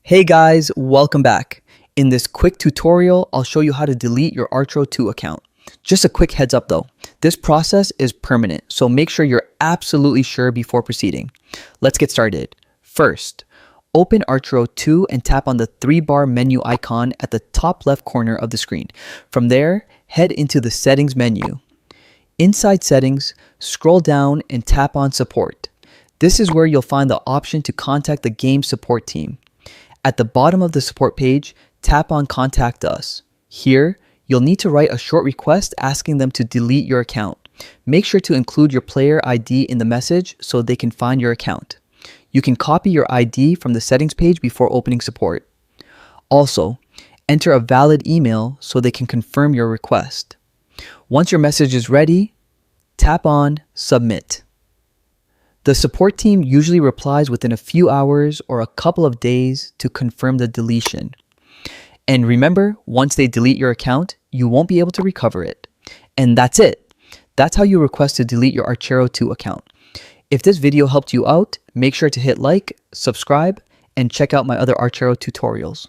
Hey guys, welcome back. In this quick tutorial, I'll show you how to delete your Archero 2 account. Just a quick heads up though, this process is permanent, so make sure you're absolutely sure before proceeding. Let's get started. First, open Archero 2 and tap on the 3-bar menu icon at the top left corner of the screen. From there, head into the settings menu. Inside settings, scroll down and tap on support. This is where you'll find the option to contact the game support team. At the bottom of the support page, tap on Contact Us. Here, you'll need to write a short request asking them to delete your account. Make sure to include your player ID in the message so they can find your account. You can copy your ID from the settings page before opening support. Also, enter a valid email so they can confirm your request. Once your message is ready, tap on Submit. The support team usually replies within a few hours or a couple of days to confirm the deletion. And remember, once they delete your account, you won't be able to recover it. And that's it. That's how you request to delete your Archero 2 account. If this video helped you out, make sure to hit like, subscribe, and check out my other Archero tutorials.